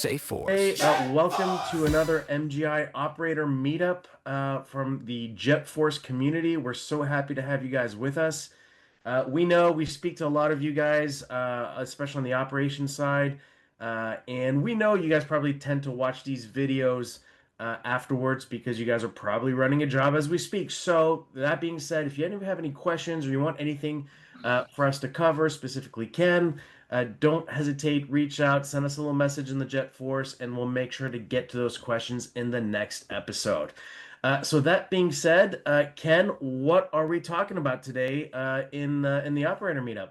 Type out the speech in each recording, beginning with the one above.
Hey, JETforce. welcome to another MGI Operator Meetup from the JetForce community. We're so happy to have you guys with us. We know we speak to a lot of you guys, especially on the operations side, and we know you guys probably tend to watch these videos afterwards because you guys are probably running a job as we speak. So that being said, if you have any questions or you want anything for us to cover, specifically Ken, don't hesitate, reach out, send us a little message in the Jet Force, and we'll make sure to get to those questions in the next episode. So that being said, Ken, what are we talking about today in the operator meetup?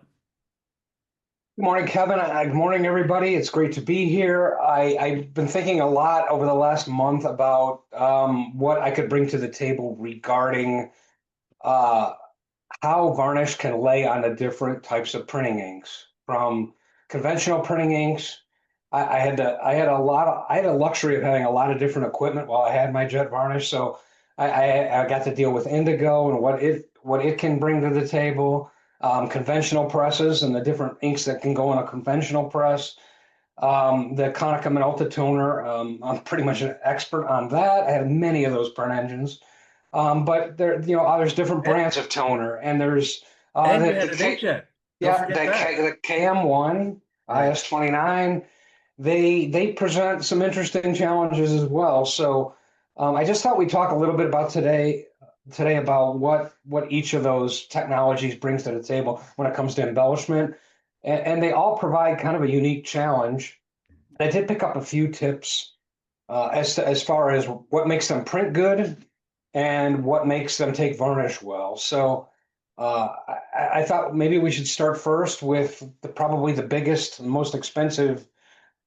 Good morning, Kevin. Good morning, everybody. It's great to be here. I've been thinking a lot over the last month about what I could bring to the table regarding uh, how varnish can lay on the different types of printing inks. From conventional printing inks, I had a luxury of having a lot of different equipment while I had my JetVarnish. So I got to deal with Indigo and what it can bring to the table. Conventional presses and the different inks that can go in a conventional press. The Konica Minolta toner, I'm pretty much an expert on that. I have many of those print engines. But there's different And, brands of toner, and there's and you the, had the an K, inkjet. Don't yeah, forget that. the KM-1, Right. IS-29. They present some interesting challenges as well. So I just thought we'd talk a little bit about today about what each of those technologies brings to the table when it comes to embellishment, and they all provide kind of a unique challenge. I did pick up a few tips as far as what makes them print good and what makes them take varnish well. So I thought maybe we should start first with probably the biggest, most expensive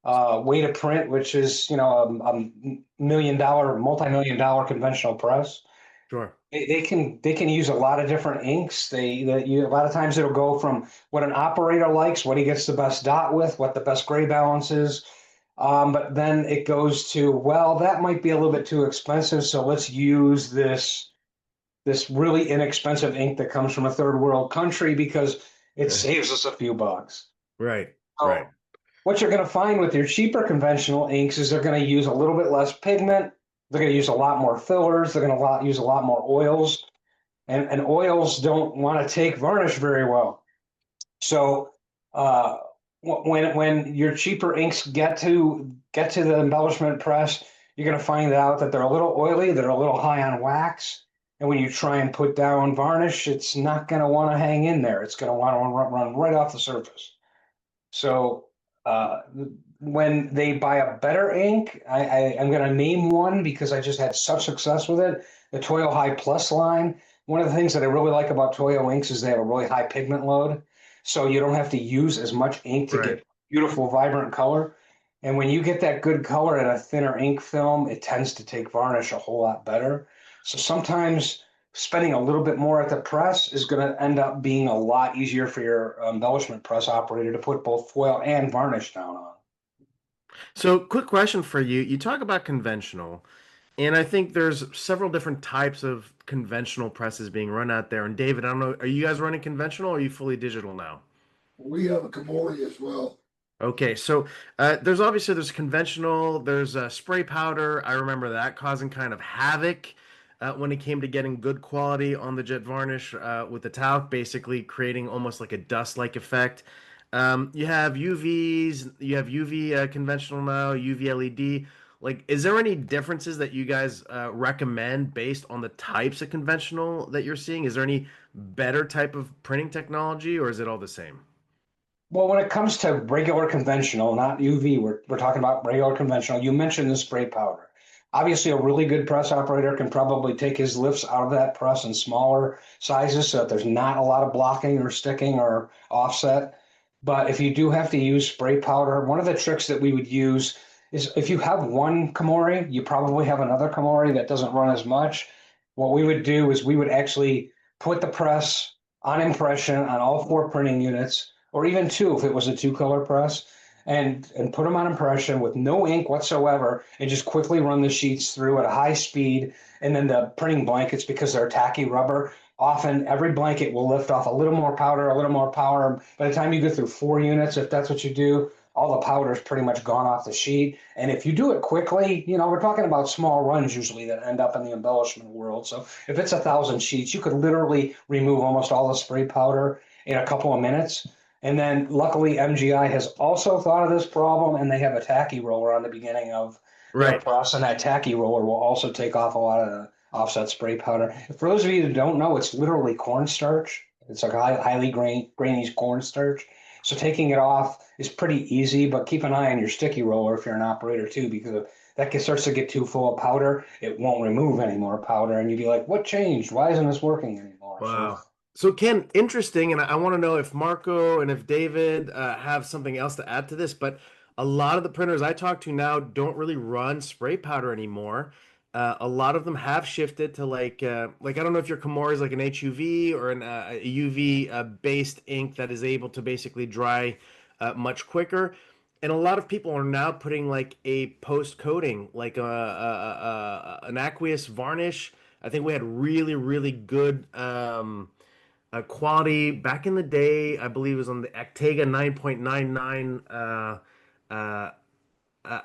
way to print, which is a multi-million dollar conventional press. Sure. They can use a lot of different inks. A lot of times it'll go from what an operator likes, what he gets the best dot with, what the best gray balance is. But then it goes to, well, that might be a little bit too expensive, so let's use this really inexpensive ink that comes from a third world country because it saves us a few bucks. Right. Right. So what you're going to find with your cheaper conventional inks is they're going to use a little bit less pigment. They're going to use a lot more fillers. They're going to use a lot more oils, and oils don't want to take varnish very well. So uh, when your cheaper inks get to the embellishment press, you're going to find out that they're a little oily. They're a little high on wax, and when you try and put down varnish, it's not going to want to hang in there. It's going to want to run right off the surface. So uh, when they buy a better ink, I'm going to name one because I just had such success with it. The Toyo High Plus line. One of the things that I really like about Toyo inks is they have a really high pigment load, so you don't have to use as much ink to Right. get beautiful, vibrant color. And when you get that good color in a thinner ink film, it tends to take varnish a whole lot better. So sometimes spending a little bit more at the press is going to end up being a lot easier for your embellishment press operator to put both foil and varnish down on. So, quick question for you. You talk about conventional, and I think there's several different types of conventional presses being run out there. And David, I don't know, are you guys running conventional or are you fully digital now? We have a Kamori as well. Okay, so there's conventional, there's spray powder. I remember that causing kind of havoc when it came to getting good quality on the jet varnish with the talc, basically creating almost like a dust-like effect. You have UVs, you have UV conventional now, UV LED. Like, is there any differences that you guys recommend based on the types of conventional that you're seeing? Is there any better type of printing technology, or is it all the same? Well, when it comes to regular conventional, not UV, we're talking about regular conventional. You mentioned the spray powder. Obviously, a really good press operator can probably take his lifts out of that press in smaller sizes so that there's not a lot of blocking or sticking or offset. But if you do have to use spray powder, one of the tricks that we would use is if you have one Komori, you probably have another Komori that doesn't run as much. What we would do is we would actually put the press on impression on all four printing units, or even two if it was a two-color press, and put them on impression with no ink whatsoever, and just quickly run the sheets through at a high speed. And then the printing blankets, because they're tacky rubber, often every blanket will lift off a little more powder, a little more power. By the time you go through four units, if that's what you do, all the powder's pretty much gone off the sheet. And if you do it quickly, we're talking about small runs usually that end up in the embellishment world. So if it's 1,000 sheets, you could literally remove almost all the spray powder in a couple of minutes. And then luckily MGI has also thought of this problem, and they have a tacky roller on the beginning of their Right. press, and that tacky roller will also take off a lot of the offset spray powder. For those of you who don't know, it's literally cornstarch. It's like highly grainy cornstarch. So taking it off is pretty easy, but keep an eye on your sticky roller if you're an operator too, because if that starts to get too full of powder, it won't remove any more powder, and you'd be like, "What changed? Why isn't this working anymore?" So Wow. So Ken, interesting, and I want to know if Marko and if David have something else to add to this, but a lot of the printers I talk to now don't really run spray powder anymore. A lot of them have shifted to like I don't know if your Komori is like an HUV or a UV based ink that is able to basically dry much quicker. And a lot of people are now putting like a post coating, like an aqueous varnish. I think we had really, really good quality back in the day. I believe it was on the Actega 9.99 uh,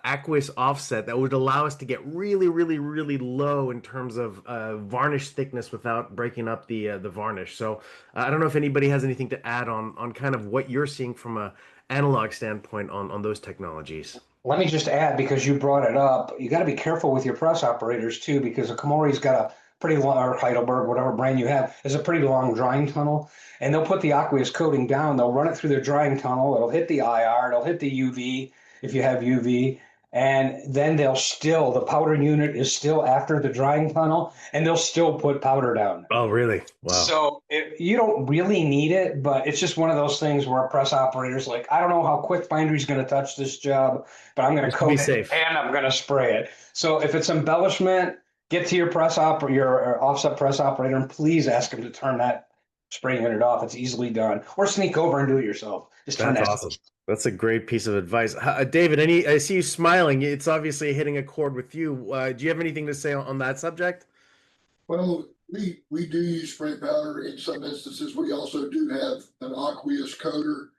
aqueous offset that would allow us to get really, really, really low in terms of varnish thickness without breaking up the varnish. So I don't know if anybody has anything to add on kind of what you're seeing from a analog standpoint on those technologies. let me just add, because you brought it up, you got to be careful with your press operators too, because a Komori's got a pretty long, or Heidelberg, whatever brand you have, is a pretty long drying tunnel. And they'll put the aqueous coating down, they'll run it through their drying tunnel, it'll hit the IR, it'll hit the UV if you have UV, and then the powder unit is still after the drying tunnel, and they'll still put powder down. Oh, really? Wow. So you don't really need it, but it's just one of those things where a press operator's like, I don't know how quick Bindery's going to touch this job, but I'm going to Just to be coat it safe. and I'm going to spray it. So if it's embellishment, get to your your offset press operator, and please ask him to turn that spray unit off. It's easily done, or sneak over and do it yourself. Just turn That's that. awesome. That's a great piece of advice. David, I see you smiling. It's obviously hitting a chord with you. Do you have anything to say on that subject? Well, we do use spray powder in some instances. We also do have an aqueous coater,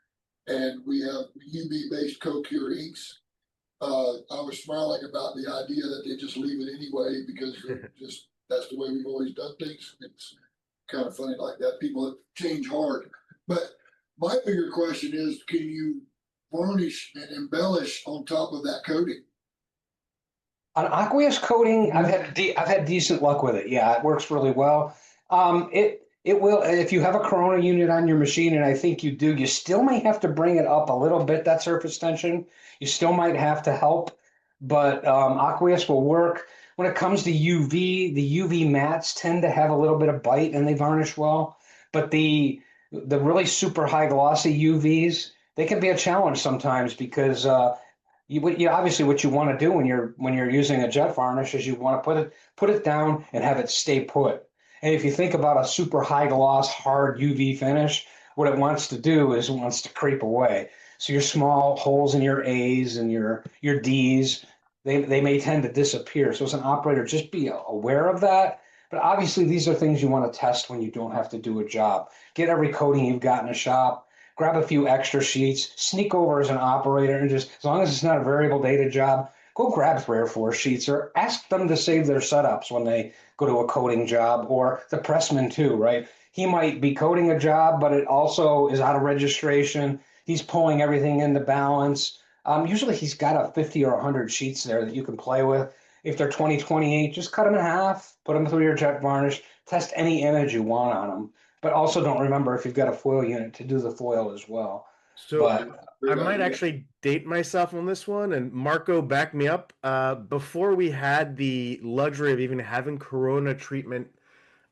and we have UV-based co-cure inks. I was smiling about the idea that they just leave it anyway because just that's the way we've always done things. It's kind of funny like that. People change hard. But my bigger question is, can you varnish and embellish on top of that coating? On aqueous coating, I've had decent luck with it. Yeah, it works really well. It will, if you have a Corona unit on your machine, and I think you do, you still may have to bring it up a little bit, that surface tension. You still might have to help, but aqueous will work. When it comes to UV, the UV mats tend to have a little bit of bite and they varnish well, but the really super high glossy UVs, they can be a challenge sometimes because obviously what you want to do when you're using a jet varnish is you want to put it down and have it stay put. And if you think about a super high gloss hard UV finish, what it wants to do is it wants to creep away. So your small holes in your A's and your D's, they may tend to disappear. So as an operator, just be aware of that. But obviously these are things you want to test when you don't have to do a job. Get every coating you've got in a shop, grab a few extra sheets, sneak over as an operator, and just, as long as it's not a variable data job, go grab 3 or 4 sheets, or ask them to save their setups when they go to a coding job, or the pressman too, right? He might be coding a job, but it also is out of registration. He's pulling everything into balance. Usually he's got a 50 or 100 sheets there that you can play with. If they're 2028, just cut them in half, put them through your jet varnish, test any image you want on them. But also don't, remember, if you've got a foil unit, to do the foil as well. So But I Great might idea. actually date myself on this one, and Marko back me up. Before we had the luxury of even having Corona treatment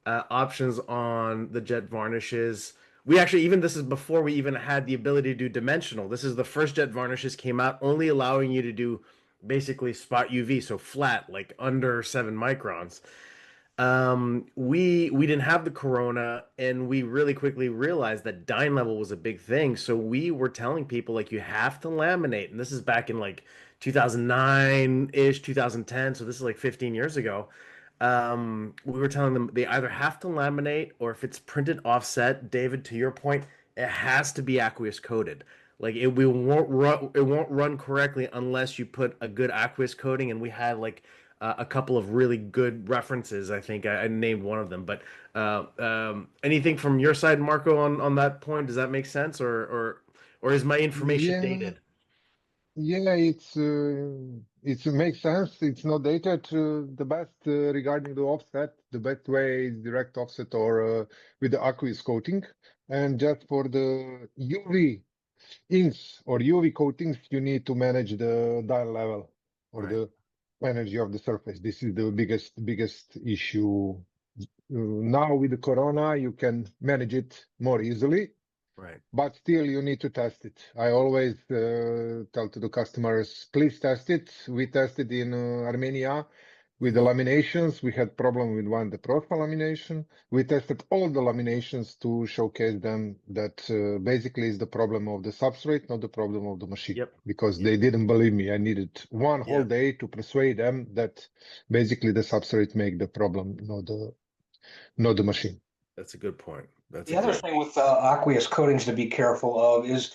options on the jet varnishes, we actually, even this is before we even had the ability to do dimensional. This is the first jet varnishes came out, only allowing you to do basically spot UV, so flat, like under 7 microns. We didn't have the corona, and we really quickly realized that Dyne level was a big thing. So we were telling people like you have to laminate, and this is back in like 2009-ish, 2010. So this is like 15 years ago. We were telling them they either have to laminate, or if it's printed offset, David, to your point, it has to be aqueous coated. Like it won't run correctly unless you put a good aqueous coating. And we had like a couple of really good references. I think I named one of them. But anything from your side, Marco, on that point? Does that make sense, or is my information Yeah, dated? yeah, it makes sense. It's not dated. The best regarding the offset, the best way is direct offset or with the aqueous coating. And just for the UV inks or UV coatings, you need to manage the dial level or Right, the energy of the surface. This is the biggest issue. Now with the Corona, you can manage it more easily, right. but still you need to test it. I always tell to the customers, please test it. We tested in Armenia with the laminations. We had problem with the profile lamination. We tested all the laminations to showcase them that basically is the problem of the substrate, not the problem of the machine, Yep. because Yep. they didn't believe me. I needed one whole Yep. day to persuade them that basically the substrate make the problem, not the machine. That's a good point. That's a The other great. thing with aqueous coatings to be careful of is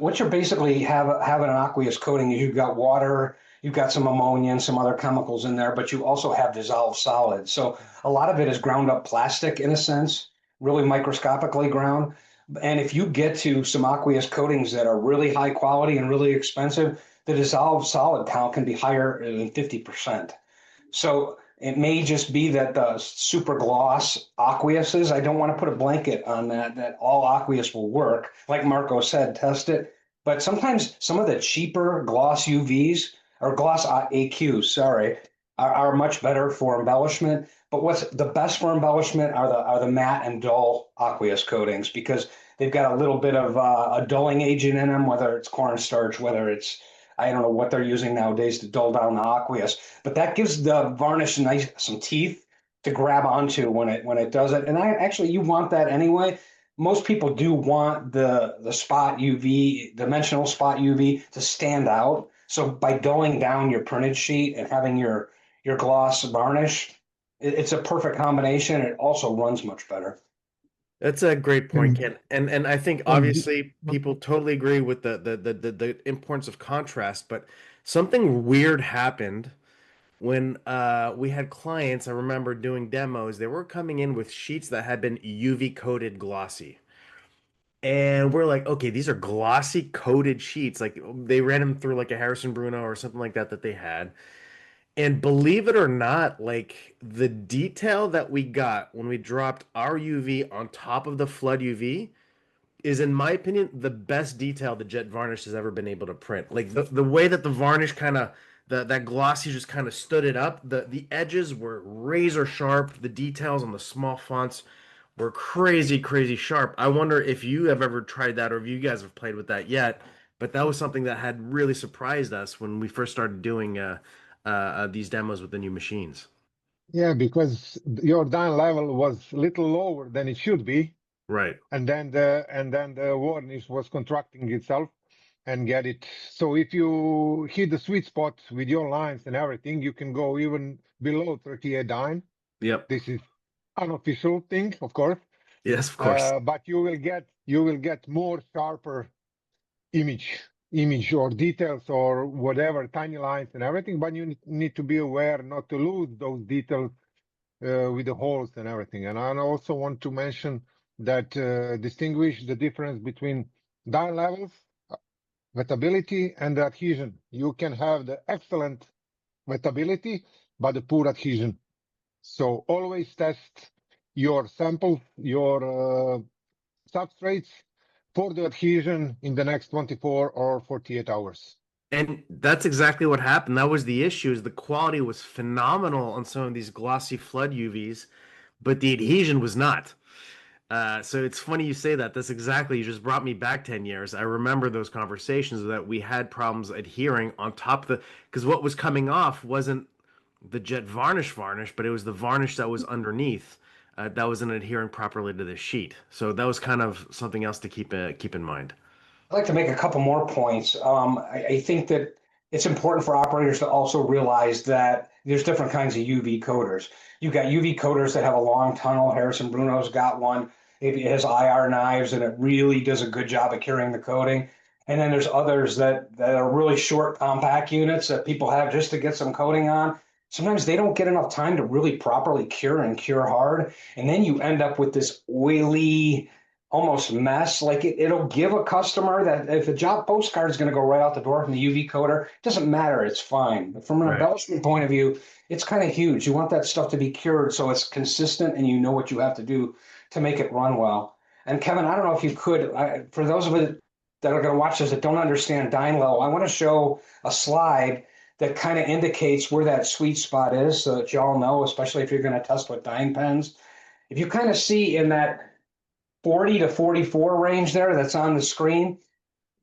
what you're basically having an aqueous coating is you've got water, you've got some ammonia and some other chemicals in there, but you also have dissolved solids. So a lot of it is ground up plastic in a sense, really microscopically ground. And if you get to some aqueous coatings that are really high quality and really expensive, the dissolved solid count can be higher than 50%. So it may just be that the super gloss aqueouses, I don't want to put a blanket on that all aqueous will work. Like Marco said, test it. But sometimes some of the cheaper gloss UVs or gloss AQs, sorry, are much better for embellishment. But what's the best for embellishment are the matte and dull aqueous coatings because they've got a little bit of a dulling agent in them, whether it's cornstarch, whether it's I don't know what they're using nowadays to dull down the aqueous, but that gives the varnish nice some teeth to grab onto when it does it. And I actually you want that anyway. Most people do want the spot UV, dimensional spot UV to stand out. So by dulling down your printed sheet and having your gloss varnish, it's a perfect combination. It also runs much better. That's a great point, And, Ken. And I think and obviously people totally agree with the importance of contrast, but something weird happened when we had clients. I remember doing demos. They were coming in with sheets that had been UV coated glossy. And we're like, okay, these are glossy coated sheets. Like they ran them through like a Harrison Bruno or something like that they had. And believe it or not, like the detail that we got when we dropped our UV on top of the flood UV is, in my opinion, the best detail the JetVarnish has ever been able to print. Like the way that the varnish kind of that glossy just kind of stood it up. The edges were razor sharp. The details on the small fonts were crazy, crazy sharp. I wonder if you have ever tried that or if you guys have played with that yet. But that was something that had really surprised us when we first started doing these demos with the new machines. yeah, because your down level was little lower than it should be, Right. and then the varnish was contracting itself and get it. So if you hit the sweet spot with your lines and everything, you can go even below 38 Dyne. Yep. This is unofficial thing, of course, Yes, of course. but you will get more sharper image or details or whatever, tiny lines and everything, but you need to be aware not to lose those details with the holes and everything. And I also want to mention that distinguish the difference between dye levels, wettability, and the adhesion. You can have the excellent wettability, but the poor adhesion. So always test your samples, your substrates for the adhesion in the next 24 or 48 hours. And that's exactly what happened. That was the issue, is the quality was phenomenal on some of these glossy flood UVs, but the adhesion was not. So it's funny you say that. That's exactly, you just brought me back 10 years. I remember those conversations that we had problems adhering on top of because what was coming off wasn't the JetVarnish, but it was the varnish that was underneath that wasn't adhering properly to the sheet. So that was kind of something else to keep in mind. I'd like to make a couple more points. I think that it's important for operators to also realize that there's different kinds of UV coders. You've got UV coders that have a long tunnel. Harrison Bruno's got one. It has IR knives and it really does a good job of carrying the coating. And then there's others that are really short, compact units that people have just to get some coating on. Sometimes they don't get enough time to really properly cure and cure hard. And then you end up with this oily, almost mess. Like it'll give a customer that if a job postcard is going to go right out the door from the UV coater, it doesn't matter. It's fine. But from an Right. embellishment point of view, it's kind of huge. You want that stuff to be cured so it's consistent and you know what you have to do to make it run well. And Kevin, I don't know if you could, for those of us that are going to watch this that don't understand Dyne level, I want to show a slide that kind of indicates where that sweet spot is so that you all know, especially if you're going to test with Dyne pens. If you kind of see in that 40 to 44 range there that's on the screen,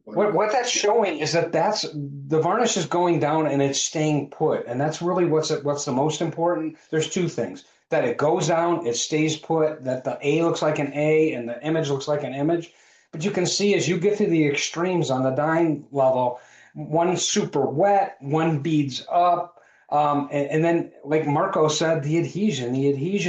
what that's showing is that that's the varnish is going down and it's staying put. And that's really what's the most important. There's two things: that it goes down, it stays put, that the A looks like an A and the image looks like an image. But you can see as you get to the extremes on the Dyne level, one's super wet, one beads up. And then, like Marko said, the adhesion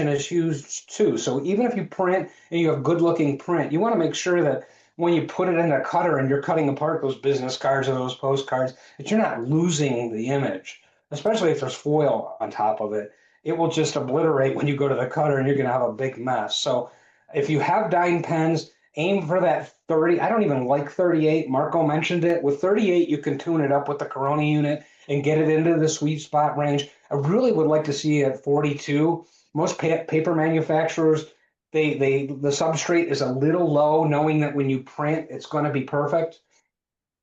is huge too. So even if you print and you have good looking print, you want to make sure that when you put it in the cutter and you're cutting apart those business cards or those postcards, that you're not losing the image, especially if there's foil on top of it. It will just obliterate when you go to the cutter and you're going to have a big mess. So if you have Dyne pens, aim for that 30. I don't even like 38. Marko mentioned it. With 38, you can tune it up with the Corona unit and get it into the sweet spot range. I really would like to see it at 42. Most paper manufacturers, the substrate is a little low, knowing that when you print, it's going to be perfect.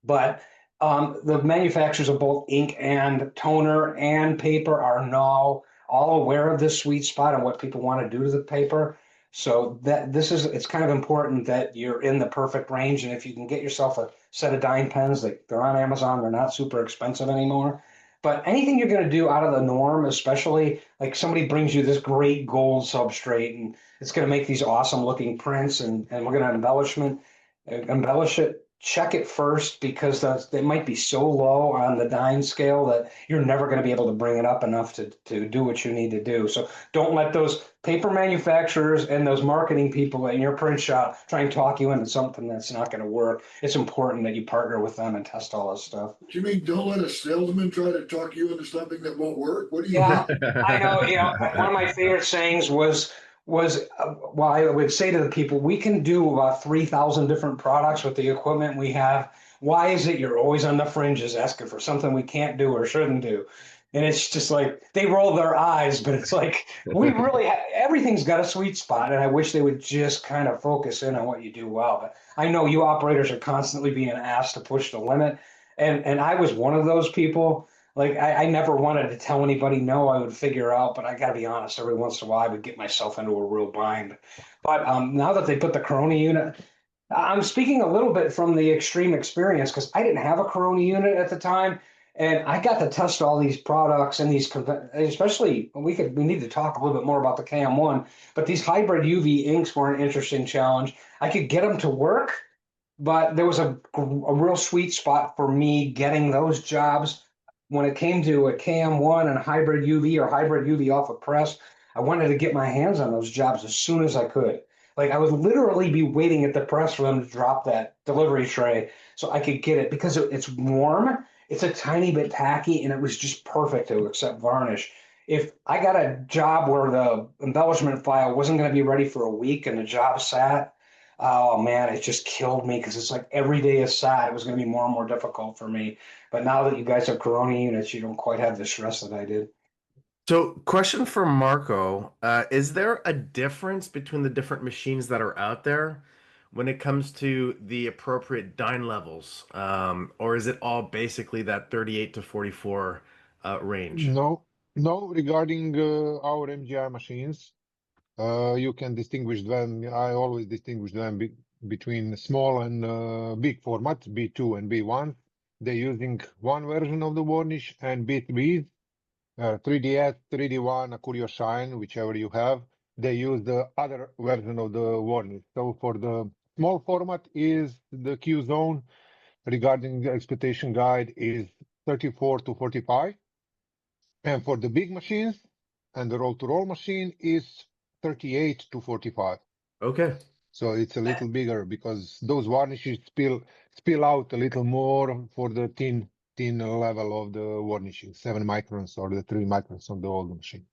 But the manufacturers of both ink and toner and paper are now all aware of this sweet spot and what people want to do to the paper. So that it's kind of important that you're in the perfect range. And if you can get yourself a set of Dyne pens, they're on Amazon, they're not super expensive anymore. But anything you're going to do out of the norm, especially like somebody brings you this great gold substrate and it's going to make these awesome looking prints and we're going to embellish it, check it first, because they might be so low on the Dyne scale that you're never going to be able to bring it up enough to do what you need to do. So don't let those paper manufacturers and those marketing people in your print shop try and talk you into something that's not going to work. It's important that you partner with them and test all this stuff. What you mean, don't let a salesman try to talk you into something that won't work? What do you Yeah, mean? I know. One of my favorite sayings was well, I would say to the people, we can do about 3,000 different products with the equipment we have. Why is it you're always on the fringes asking for something we can't do or shouldn't do? And it's just like they roll their eyes, but it's like we really everything's got a sweet spot, and I wish they would just kind of focus in on what you do well. But I know you operators are constantly being asked to push the limit, and I was one of those people. Like I never wanted to tell anybody no, I would figure out, but I got to be honest, every once in a while I would get myself into a real bind. But now that they put the Corona unit, I'm speaking a little bit from the extreme experience because I didn't have a Corona unit at the time, and I got to test all these products and especially we need to talk a little bit more about the KM-1, but these hybrid UV inks were an interesting challenge. I could get them to work, but there was a real sweet spot for me getting those jobs when it came to a KM-1 and hybrid UV or hybrid UV off a press. I wanted to get my hands on those jobs as soon as I could. Like I would literally be waiting at the press for them to drop that delivery tray so I could get it because it's warm. It's a tiny bit tacky and it was just perfect to accept varnish. If I got a job where the embellishment file wasn't going to be ready for a week and the job sat, oh man, it just killed me because it's like every day is sad. It was going to be more and more difficult for me. But now that you guys have Corona units, you don't quite have the stress that I did. So, question for Marko. Is there a difference between the different machines that are out there when it comes to the appropriate dyne levels? Or is it all basically that 38 to 44 range? No, no, regarding our MGI machines, you can distinguish them. I always distinguish them between small and big format, B2 and B1. They're using one version of the varnish, and B3, 3DS, 3D1, Aqueous Shine, whichever you have, they use the other version of the varnish. So for the small format is the Q zone regarding the expectation guide is 34 to 45. And for the big machines and the roll-to-roll machine is 38 to 45. Okay. So it's a little bigger because those varnishes spill out a little more for the thin level of the varnishing, 7 microns or the 3 microns on the old machine.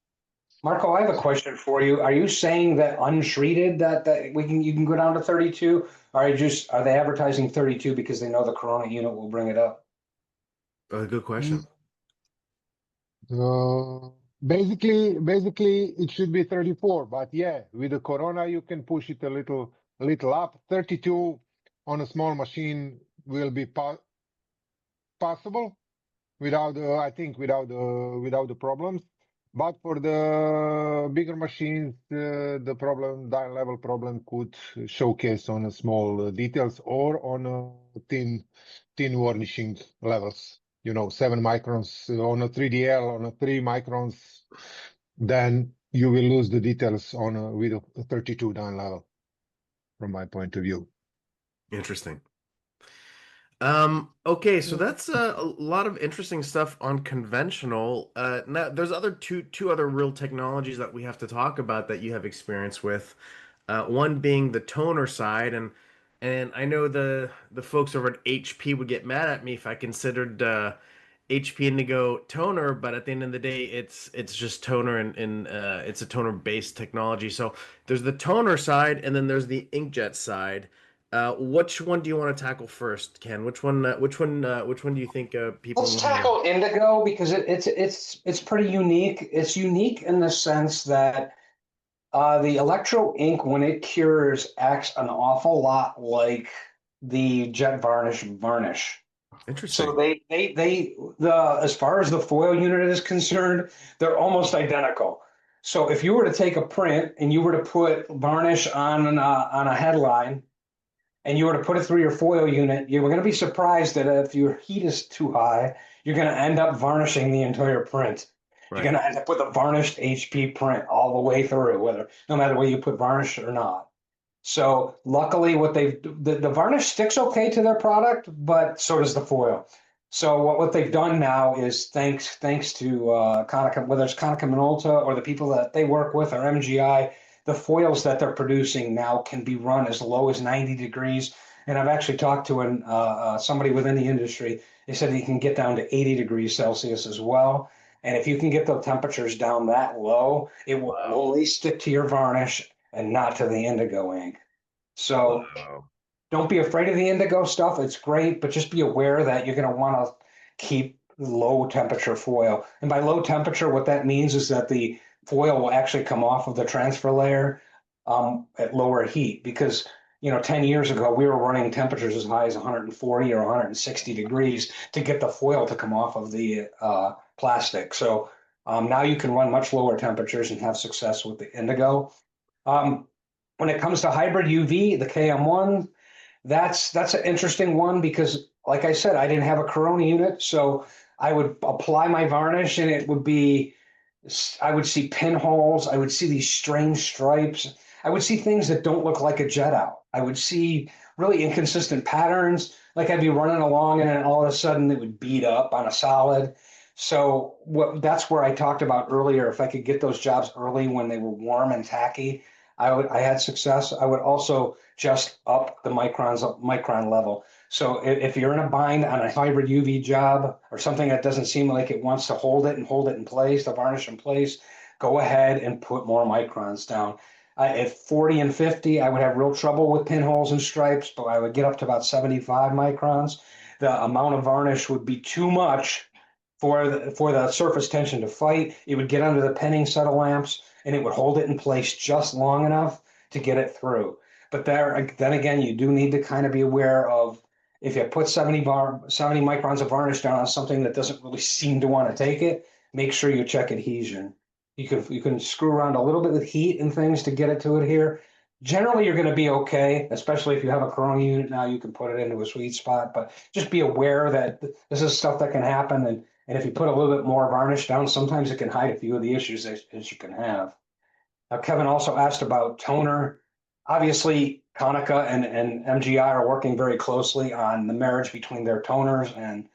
Marko, I have a question for you. Are you saying that untreated that you can go down to 32? Or are they advertising 32 because they know the Corona unit will bring it up? Good question. Basically it should be 34, but yeah, with the Corona you can push it a little up. 32 on a small machine will be possible without I think without the problems. But for the bigger machines, the Dyne level problem could showcase on a small details or on a thin varnishing levels. 7 microns on a 3DL, on a 3 microns, then you will lose the details on with a 32 Dyne level, from my point of view. Interesting. Okay, so that's a lot of interesting stuff on conventional. Now there's two other real technologies that we have to talk about that you have experience with. One being the toner side, and I know the folks over at HP would get mad at me if I considered HP Indigo toner, but at the end of the day, it's just toner and it's a toner based technology. So there's the toner side, and then there's the inkjet side. Which one do you want to tackle first, Ken? Which one do you think people Let's want to know? tackle Indigo because it's pretty unique. It's unique in the sense that the electro ink, when it cures, acts an awful lot like the JetVarnish varnish. So Interesting. the as far as the foil unit is concerned, they're almost identical. So if you were to take a print and you were to put varnish on a headline and you were to put it through your foil unit, you were going to be surprised that if your heat is too high, you're going to end up varnishing the entire print. You're Right. going to end up with a varnished HP print all the way through, no matter whether you put varnish or not. So luckily, the varnish sticks okay to their product, but so does the foil. So what they've done now is thanks to Konica, whether it's Konica Minolta or the people that they work with or MGI, the foils that they're producing now can be run as low as 90 degrees. And I've actually talked to somebody within the industry. They said you can get down to 80 degrees Celsius as well. And if you can get the temperatures down that low, it will Wow. only stick to your varnish and not to the indigo ink. So Wow. don't be afraid of the indigo stuff. It's great, but just be aware that you're going to want to keep low temperature foil. And by low temperature, what that means is that the foil will actually come off of the transfer layer at lower heat because 10 years ago, we were running temperatures as high as 140 or 160 degrees to get the foil to come off of the plastic. So now you can run much lower temperatures and have success with the indigo. When it comes to hybrid UV, the KM-1, that's an interesting one because, like I said, I didn't have a Corona unit, so I would apply my varnish and I would see pinholes, I would see these strange stripes, I would see things that don't look like a jet out. I would see really inconsistent patterns, like I'd be running along and then all of a sudden it would bead up on a solid. So that's where I talked about earlier. If I could get those jobs early when they were warm and tacky, I had success. I would also just up the micron level. So if you're in a bind on a hybrid UV job or something that doesn't seem like it wants to hold it in place, the varnish in place, go ahead and put more microns down. At 40 and 50, I would have real trouble with pinholes and stripes, but I would get up to about 75 microns. The amount of varnish would be too much for the surface tension to fight. It would get under the penning set of lamps and it would hold it in place just long enough to get it through. But then again, you do need to kind of be aware of if you put 70 microns of varnish down on something that doesn't really seem to want to take it, make sure you check adhesion. You can screw around a little bit with heat and things to get it to adhere. Generally, you're going to be okay, especially if you have a Corona unit now, you can put it into a sweet spot, but just be aware that this is stuff that can happen. And if you put a little bit more varnish down, sometimes it can hide a few of the issues that you can have. Now, Kevin also asked about toner. Obviously, Konica and MGI are working very closely on the marriage between their toners and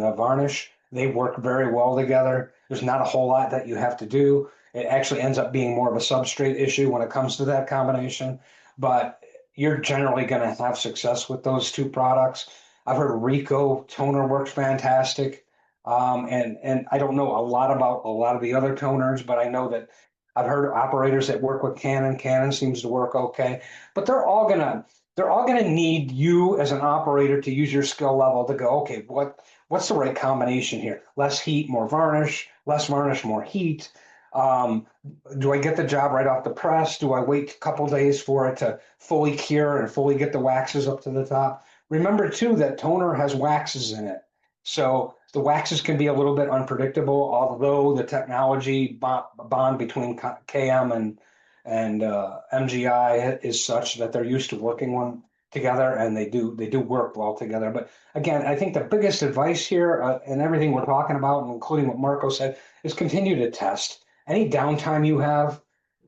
the varnish. They work very well together. There's not a whole lot that you have to do. It actually ends up being more of a substrate issue when it comes to that combination. but you're generally going to have success with those two products. I've heard Rico toner works fantastic. And I don't know a lot about a lot of the other toners, but I know that I've heard operators that work with Canon. Canon seems to work okay, but they're all gonna need you as an operator to use your skill level to go, okay, what's the right combination here? Less heat, more varnish, less varnish, more heat. Um, do I get the job right off the press? Do I wait a couple days for it to fully cure and fully get the waxes up to the top? Remember too that toner has waxes in it. So the waxes can be a little bit unpredictable, although the technology bond between KM and MGI is such that they're used to working one together, and they do work well together. But again, I think the biggest advice here, and everything we're talking about, and including what Marko said, is continue to test. Any downtime you have,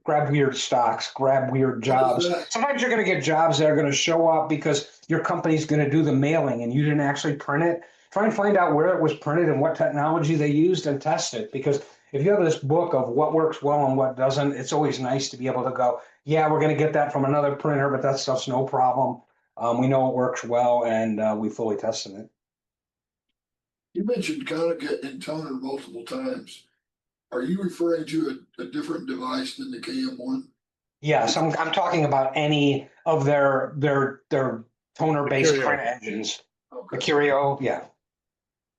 grab weird stocks, grab weird jobs. Sometimes you're going to get jobs that are going to show up because your company's going to do the mailing and you didn't actually print it. Try and find out where it was printed and what technology they used and test it. Because if you have this book of what works well and what doesn't, it's always nice to be able to go, yeah, we're going to get that from another printer, but that stuff's no problem. We know it works well, and we fully tested it. You mentioned Konica and toner multiple times. Are you referring to a different device than the KM-1? Yes, I'm talking about any of their toner-based print engines. The Curio, yeah.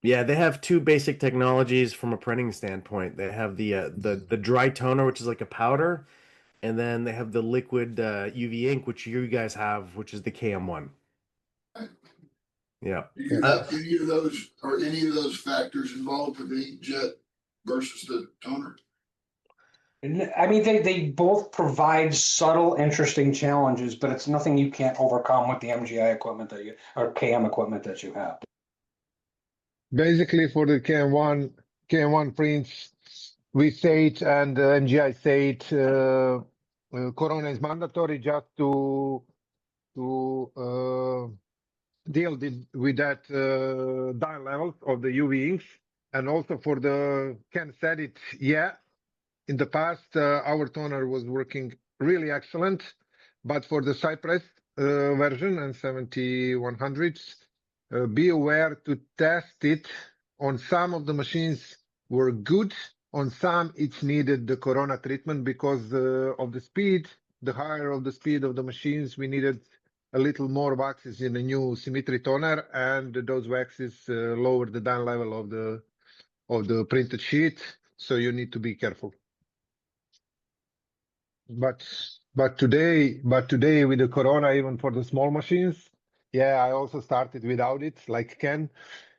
Yeah, they have two basic technologies from a printing standpoint. They have the dry toner, which is like a powder, and then they have the liquid UV ink, which you guys have, which is the KM-1. Yeah. Do you have any of those, or any of those factors involved with the inkjet versus the toner? I mean, they both provide subtle, interesting challenges, but it's nothing you can't overcome with the MGI equipment or KM equipment that you have. Basically, for the KM1 prints, we say it, and MGI say it, Corona is mandatory just to deal with that dye levels of the UV inks. And also for the, Ken said it, yeah, in the past, our toner was working really excellent, but for the Cypress version and 7100s, be aware to test it. On some of the machines were good, on some it's needed the Corona treatment because of the speed. The higher of the speed of the machines, we needed a little more waxes in the new symmetry toner, and those waxes lower the dye level of the printed sheet, so you need to be careful. But today with the Corona, even for the small machines, yeah, I also started without it, like Ken,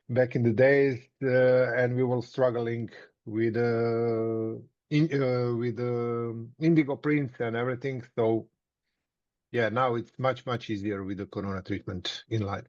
back in the days, and we were struggling with Indigo prints and everything. So yeah, now it's much easier with the Corona treatment in line.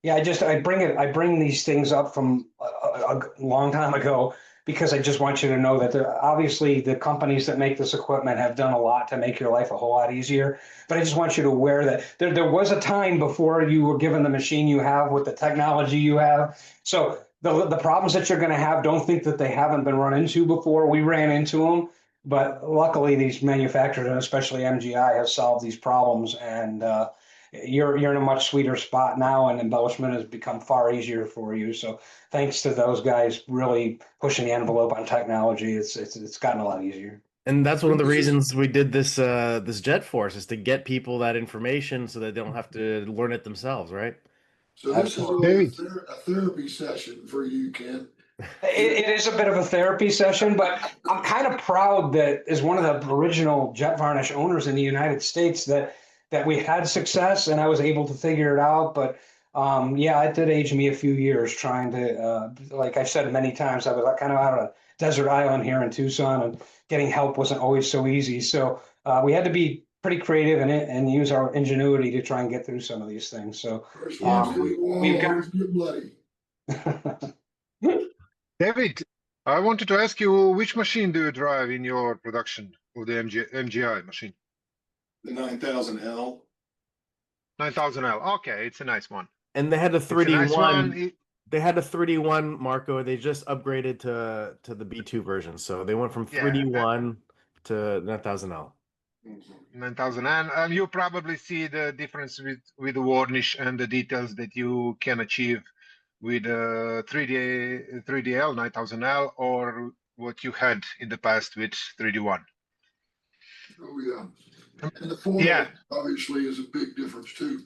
Yeah, I bring these things up from a long time ago because I just want you to know that obviously the companies that make this equipment have done a lot to make your life a whole lot easier. But I just want you to aware that there was a time before you were given the machine you have with the technology you have. So the problems that you're going to have, don't think that they haven't been run into before. We ran into them, but luckily these manufacturers, and especially MGI, have solved these problems, and you're in a much sweeter spot now, and embellishment has become far easier for you. So thanks to those guys really pushing the envelope on technology, it's gotten a lot easier. And that's one of the reasons we did this this JETforce, is to get people that information so that they don't have to learn it themselves, right? So this Absolutely. is really a therapy session for you, Ken. It is a bit of a therapy session, but I'm kind of proud that as one of the original JetVarnish owners in the United States that we had success and I was able to figure it out. But yeah, it did age me a few years trying to, like I've said many times, I was kind of out on a desert island here in Tucson, and getting help wasn't always so easy. So we had to be pretty creative and use our ingenuity to try and get through some of these things. So we've got. Bloody. David, I wanted to ask you, which machine do you drive in your production of the MGI machine? The 9000L. 9000L. Okay, it's a nice one. And they had a 3D1. Nice they had a 3D1, Marko. They just upgraded to the B2 version. So they went from 3D1 to 9000L. 9000, and you probably see the difference with the varnish and the details that you can achieve with 3DL 9000L or what you had in the past with 3D1. Oh, yeah. And the foil Yeah. obviously is a big difference too.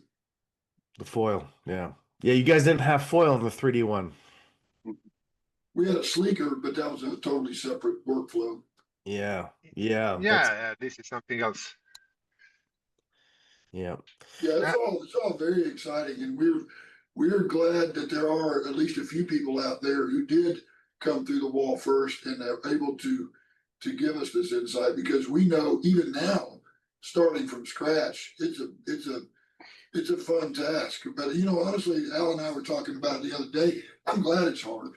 The foil, yeah. Yeah, you guys didn't have foil in the 3D one. We had a sleeker, but that was a totally separate workflow. Yeah, yeah. Yeah, this is something else. Yeah. Yeah, it's all very exciting, and we're glad that there are at least a few people out there who did come through the wall first and are able to give us this insight, because we know even now, starting from scratch, it's a fun task. But honestly, Al and I were talking about it the other day. I'm glad it's hard.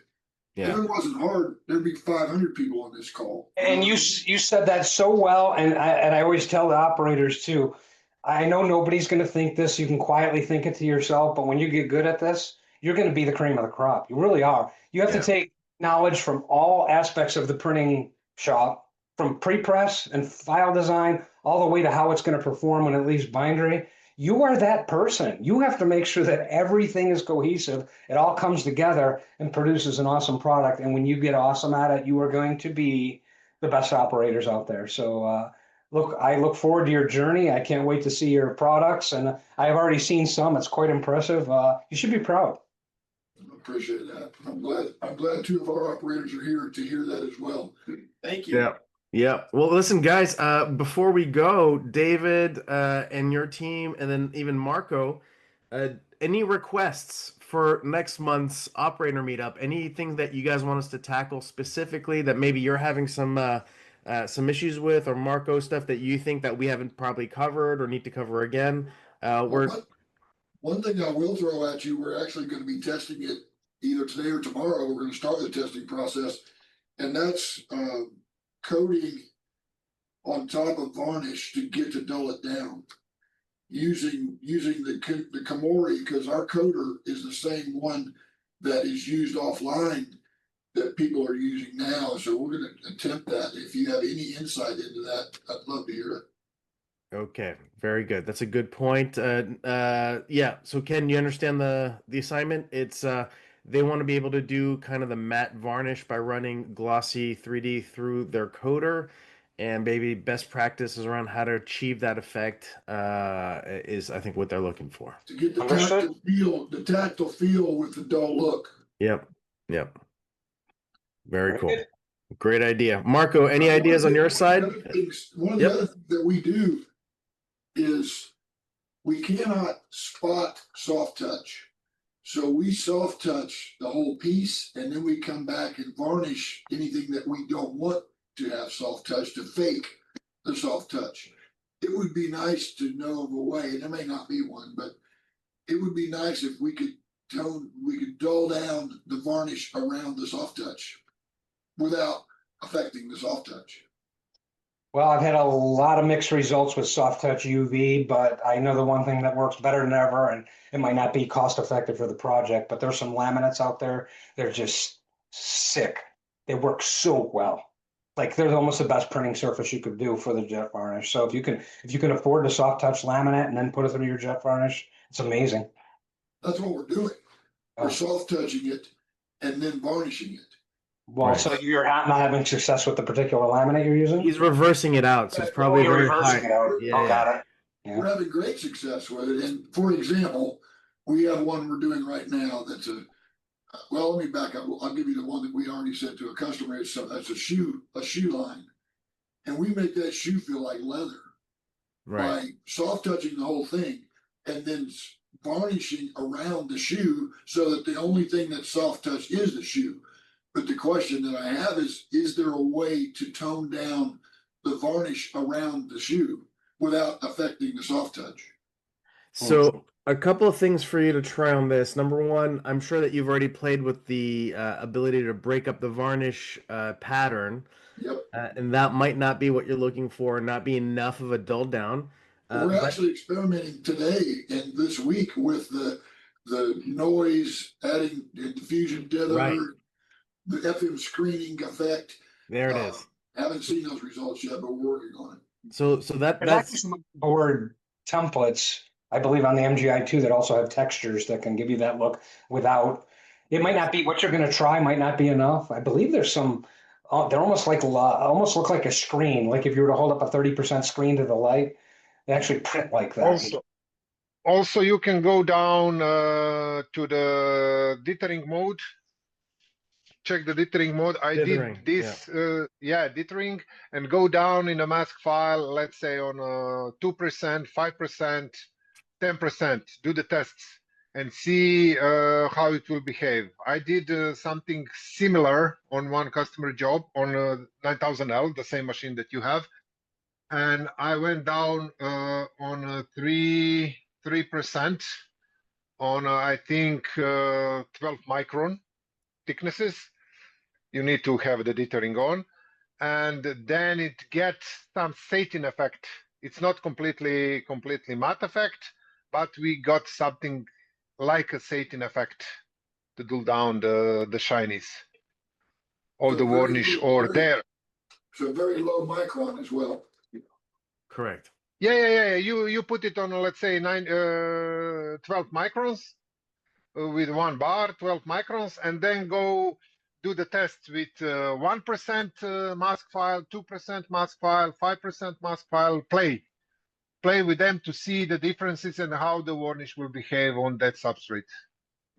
Yeah. If it wasn't hard, there'd be 500 people on this call. And you said that so well, and I always tell the operators too. I know nobody's going to think this. You can quietly think it to yourself, but when you get good at this, you're going to be the cream of the crop. You really are. You have to take knowledge from all aspects of the printing shop, from pre-press and file design, all the way to how it's going to perform when it leaves bindery. You are that person. You have to make sure that everything is cohesive. It all comes together and produces an awesome product. And when you get awesome at it, you are going to be the best operators out there. So, look, I look forward to your journey. I can't wait to see your products, and I've already seen some. It's quite impressive. You should be proud. I appreciate that. I'm glad two of our operators are here to hear that as well. Thank you. Yeah. Yeah. Well, listen, guys, before we go, David, and your team, and then even Marko, any requests for next month's operator meetup? Anything that you guys want us to tackle specifically that maybe you're having some issues with, or Marko, stuff that you think that we haven't probably covered or need to cover again? One thing I will throw at you, we're actually going to be testing it either today or tomorrow. We're going to start the testing process, and that's coating on top of varnish to get to dull it down using the Komori, because our coater is the same one that is used offline that people are using now. So we're going to attempt that. If you have any insight into that, I'd love to hear it. Okay, very good. That's a good point. Yeah. So Ken, you understand the assignment? It's they want to be able to do kind of the matte varnish by running glossy 3D through their coater, and maybe best practices around how to achieve that effect is, I think, what they're looking for. To get the tactile feel with the dull look. Yep. Yep. Very cool. Great idea. Marko, any ideas on your side? One of the other things that we do is we cannot spot soft touch. So we soft touch the whole piece, and then we come back and varnish anything that we don't want to have soft touch to fake the soft touch. It would be nice to know of a way, and there may not be one, but it would be nice if we could dull down the varnish around the soft touch without affecting the soft touch. Well, I've had a lot of mixed results with soft touch UV, but I know the one thing that works better than ever, and it might not be cost effective for the project, but there's some laminates out there. They're just sick. They work so well. Like, they're almost the best printing surface you could do for the JetVarnish. So if you can afford the soft touch laminate and then put it through your JetVarnish, it's amazing. That's what we're doing. We're soft touching it and then varnishing it. Well, so you're not having success with the particular laminate you're using? He's reversing it out, so it's probably very reversing it out. Yeah, got it. Yeah. We're having great success with it. And for example, we have one we're doing right now that's well, let me back up. I'll give you the one that we already sent to a customer. That's a shoe line. And we make that shoe feel like leather by soft touching the whole thing and then varnishing around the shoe so that the only thing that's soft touch is the shoe. But the question that I have is there a way to tone down the varnish around the shoe without affecting the soft touch? So a couple of things for you to try on this. Number one, I'm sure that you've already played with the ability to break up the varnish pattern. Yep. And that might not be what you're looking for, not be enough of a dull down. We're actually experimenting today and this week with the noise, adding diffusion dither, the FM screening effect. There it is. Haven't seen those results yet, but we're working on it. So There's actually that's some board templates, I believe on the MGI too, that also have textures that can give you that look without, it might not be what you're gonna try, might not be enough. I believe there's some, they're almost like, almost look like a screen, like if you were to hold up a 30% screen to the light, they actually print like that. Also, you can go down to the dithering mode. Check the dithering mode. I Dithering, did this, dithering, and go down in a mask file, let's say on 2%, 5%, 10%. Do the tests and see how it will behave. I did something similar on one customer job on 9000L, the same machine that you have. And I went down on 3% on I think 12 micron thicknesses. You need to have the dithering on, and then it gets some satin effect. It's not completely matte effect, but we got something like a satin effect to dull down the shinies of So the very varnish low- or very- there. So very low micron as well. correct. Yeah. You put it on, let's say 12 microns with one bar, 12 microns, and then go do the test with 1% mask file, 2% mask file, 5% mask file, play with them to see the differences and how the varnish will behave on that substrate,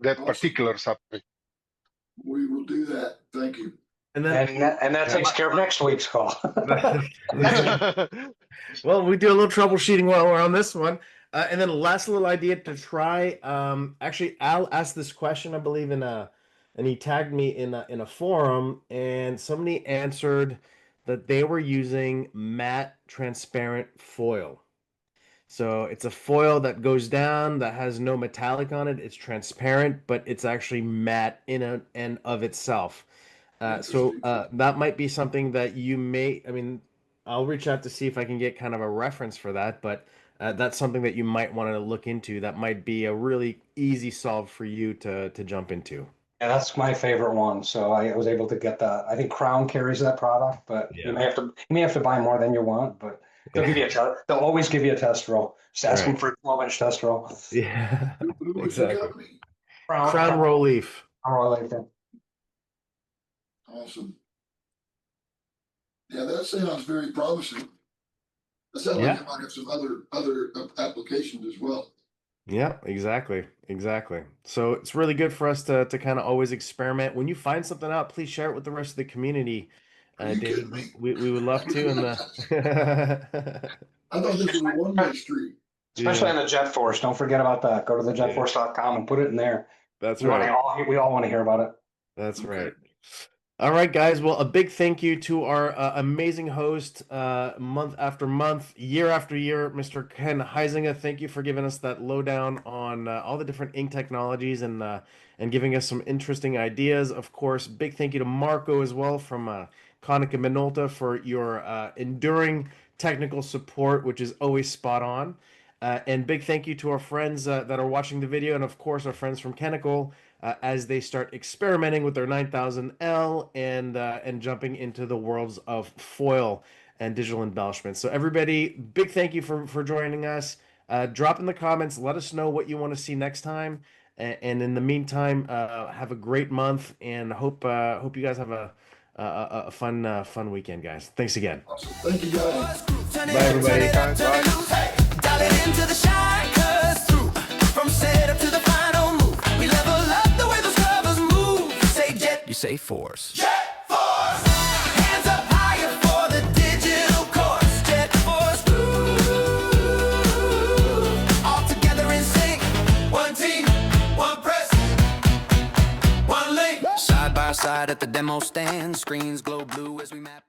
that Awesome. particular substrate. We will do that. Thank you. And then And that takes care of next week's call. well, we do a little troubleshooting while we're on this one. And then last little idea to try. Actually, Al asked this question, I believe, and he tagged me in a forum, and somebody answered that they were using matte transparent foil. So it's a foil that goes down that has no metallic on it. It's transparent, but it's actually matte in and of itself. So that might be something that you may, I mean, I'll reach out to see if I can get kind of a reference for that, but that's something that you might want to look into. That might be a really easy solve for you to jump into. Yeah, that's my favorite one. So I was able to get that. I think Crown carries that product, but Yeah. you may have to buy more than you want, but they'll give you they'll always give you a test roll. Just ask them for a 12-inch test roll. Yeah, Who was the exactly. company? Crown roll leaf. I like that. Awesome. Yeah, that sounds very promising. That sounds Yeah. like it might have some other applications as well. Yeah, exactly. So it's really good for us to kind of always experiment. When you find something out, please share it with the rest of the community. Are you David, kidding me? we would love to. And I thought this was a one-way street. Especially Yeah. on the JetForce. Don't forget about that. Go to the jetforce.com and put it in there. That's We right. all want to hear about it. That's Okay. right. All right, guys. Well, a big thank you to our amazing host, month after month, year after year, Mr. Ken Huizenga. Thank you for giving us that lowdown on all the different ink technologies and giving us some interesting ideas. Of course, big thank you to Marko as well from Konica Minolta for your enduring technical support, which is always spot on. And big thank you to our friends that are watching the video, and of course our friends from Kennickell as they start experimenting with their 9000L and jumping into the worlds of foil and digital embellishment. So everybody, big thank you for joining us. Drop in the comments. Let us know what you want to see next time. And in the meantime, have a great month, and hope you guys have a fun weekend, guys. Thanks again. Awesome. Thank you, guys. Bye, everybody. Dial it into the shine, 'cause through from setup to the final move, we level up the way those covers move. Say Jet, you say Force. JETforce. Hands up higher for the digital course. JETforce. Ooh. All together in sync. One team, one press, one link. Side by side at the demo stand, screens glow blue as we map.